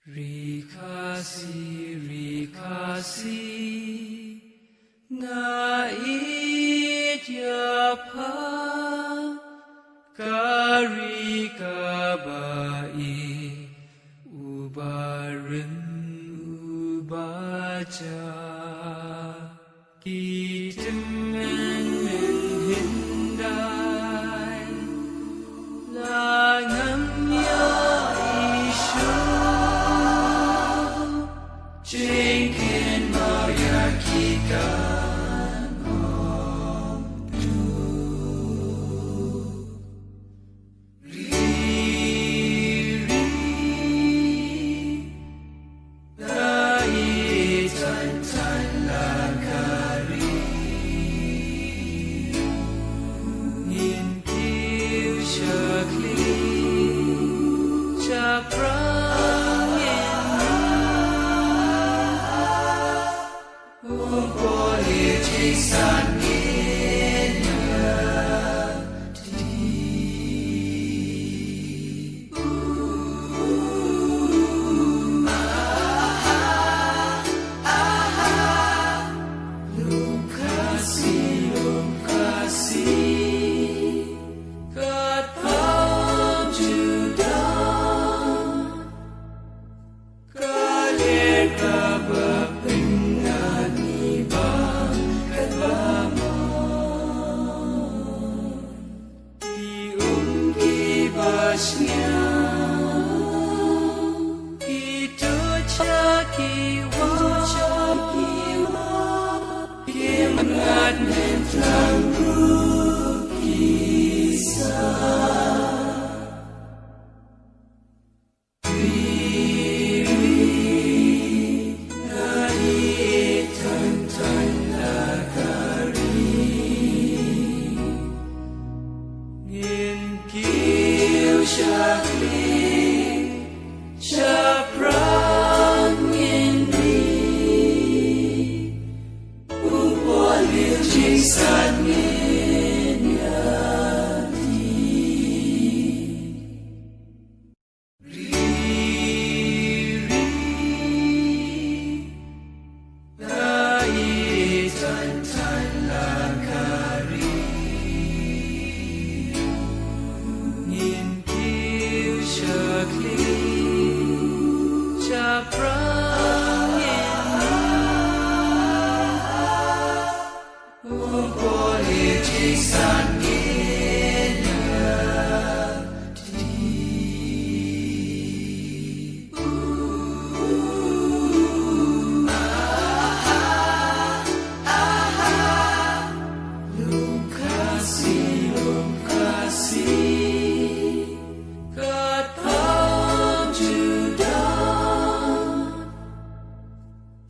Rikasi ngait yapa kari kabai ubarin ubaca kitemen menghindai langamnya isu Jengken mau yakikan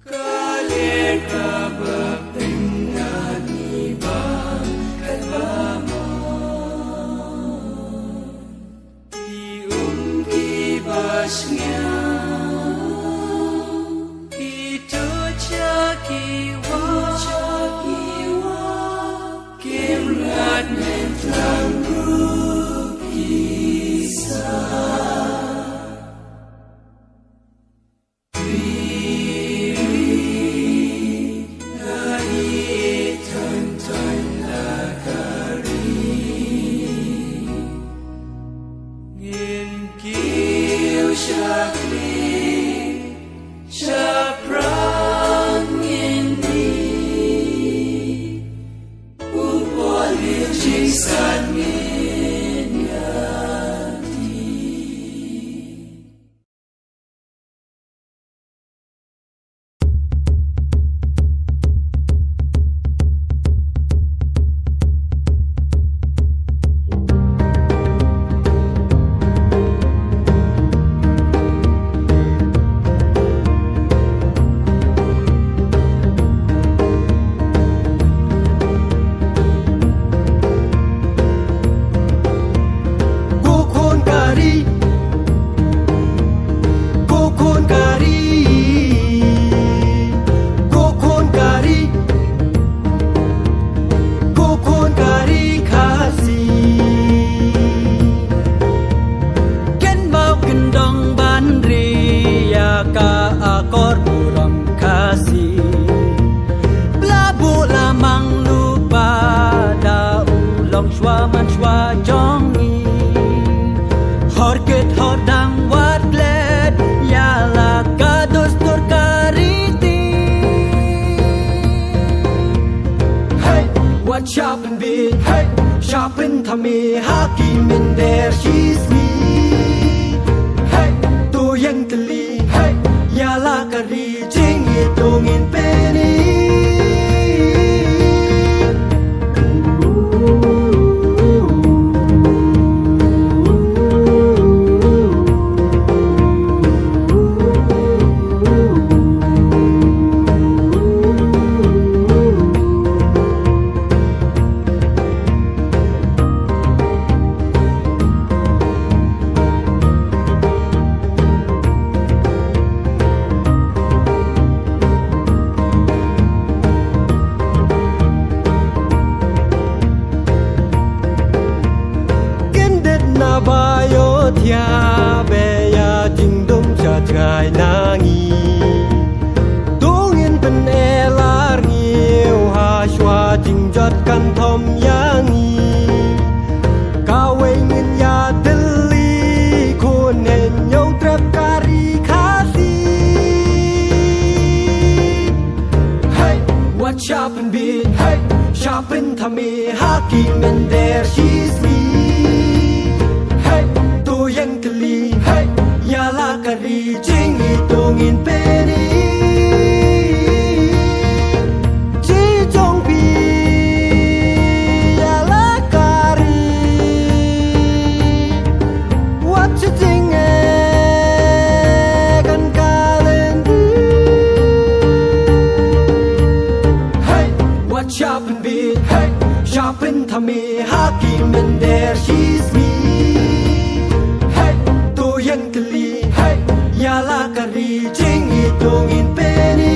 Kalian kabab dengan ibang What's happened be? Hey, sharpen thame haki min der she's me. Hey, to yang kali. Hey, yala kari jing itongin penny. Bayo tia beya jing dong cha chai nangi dongin pen elar ngiu ha shwa jing jot kan thom yangi kawe ngin ya deli kun hen nyau trap kari khasi. Hey, what sharpen beat? Hey, sharpen thame haki men there she's me. Yang kali, hey, yala kari jing itongin penny. Ji jong pi yala kari, what you jing kan kalendi. Hey, what sharpen beat? Hey, sharpen thame haki men there she's me. Yang kali, hey, yala kari jing itongin penny.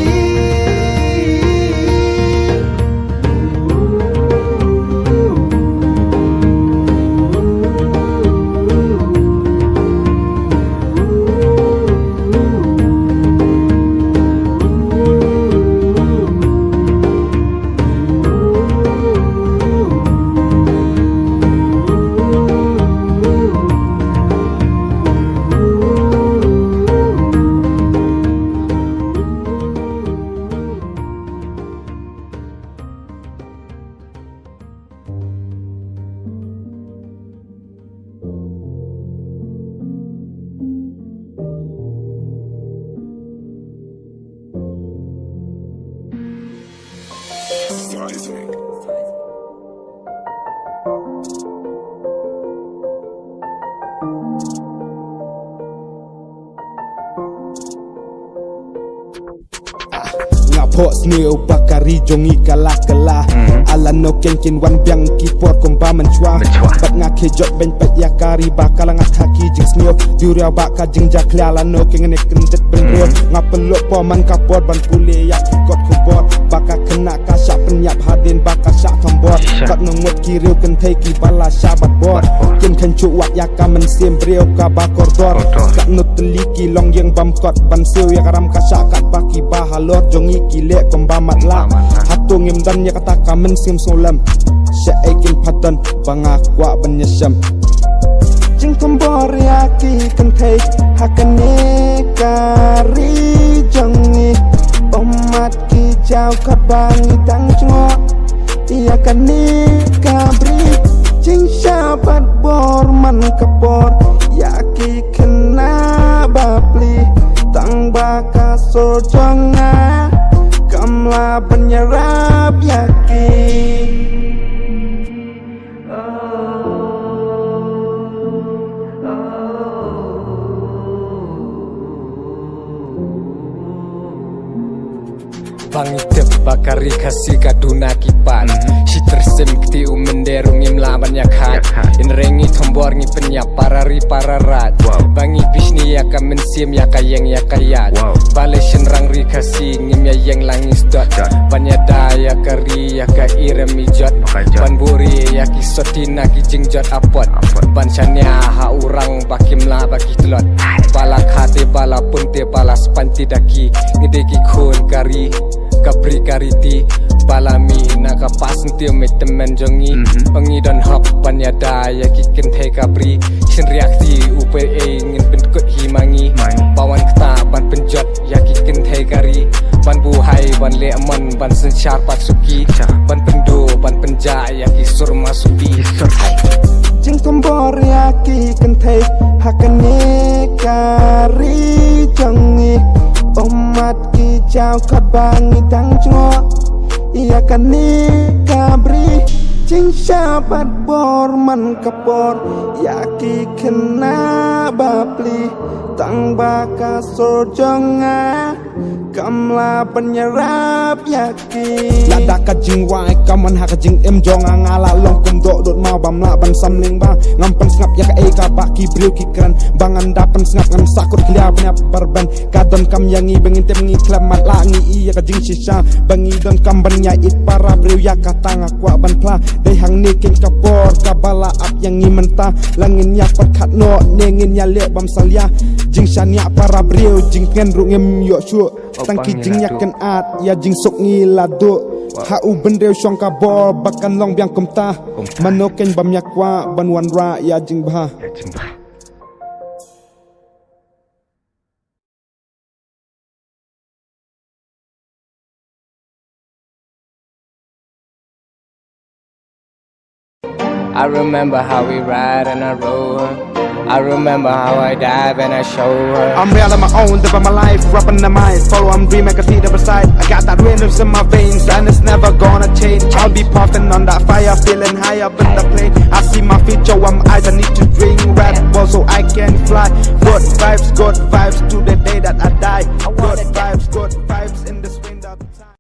Seismic. Ngapok sneo bakari jongi kalah ala no kenkin wan biang kipor komba menchua bat ngake jot ben pet yakari bakal ngat haki jing sneo duria baka jing jakla ala no kengene kendet ben road ngapelok poman kapor ban pule yak got kubor baka kena kasyak penyap hadin baka syak tombor kat nungut kiriu kentai ki bala syabat bor kin kencuk wat yaka mensim brio ka bakor dor kat nut teliki long yang bam kot ban siu yak ram kasyak kat baki bahalor jongi lek kombamat la hatung im dan ya kata kamen sim solam syaikin padan banga kwa benyesam jing tombor yaki kentai hakane kari jongi umat ki jau kabangi tang cungo iya kani kabri jing syabat bor man kapor yaki kena babli tang baka sojonga kamla penyerap yakin. Pangitip bakari kasih kaduna kipan si tersim kti umenderung imlaman yakhat inrengi tombor ngi penyap parari pararat bangi pisni yaka mensim yaka yang yakayat bale senrang ri kasih ngim yang langis dot banyada yakari yaka iremi jot ban buri yaki sotina ki jingjot apot ban chanya ha urang bakimla baki telot bala khate bala punte bala spanti daki ngideki khon kari kapri kariti balami nakapas ntiu mit temen jongi Pengi don hop panyada ya kikin thai kapri Sin reaksi upe ngin penkut himangi Bawan keta ban penjot ya kikin thai kari Ban buhai ban le'man ban sensyar patsuki Ban pendo ban penja ya kisur masuki Jing tombor yaki kentai hakane kari jangi umat ki jauh kabangi tang cungo iya kani kabri jing syabat bor man kapor yaki kena bapli tang baka sorjonga kamla penyerap yaki lada ka jing wai kaman ha ka jing em jonga ngala long kum dok dot mau bam la ban samling ba ngampen snap ya ka e ka baki briu ki kran bangan dapen snap ngam sakut klia punya barban kadon kam yangi bengin tem ngi klamat la ngi iya ka jing shisha bangi don kam ban nya it para briu ya ka tanga kwa ban pla dei hang ni king kapor kabala ap yang ngi menta langin ya pat khat no nengin ya le bam salya jing shania para briu jing ken ru ngem yo shu tangki jing yakan at ya jing sok ngi lado ha u bendreu shong ka bor bakan long biang kumta manoken bam yakwa banwan ra ya jing bah I remember how we ride and I roll her. I remember how I dive and I show her. I'm real on my own, live my life, rapping the mind. Follow, I'm dream, I can see the other side. I got that rhythms in my veins, and it's never gonna change. I'll be puffing on that fire, feeling high up in the plane. I see my future, I'm eyes, I need to drink Red Bull so I can fly. Good vibes to the day that I die. Good vibes in this wind of time.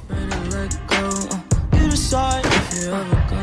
Ready to let go. You decide if you ever go.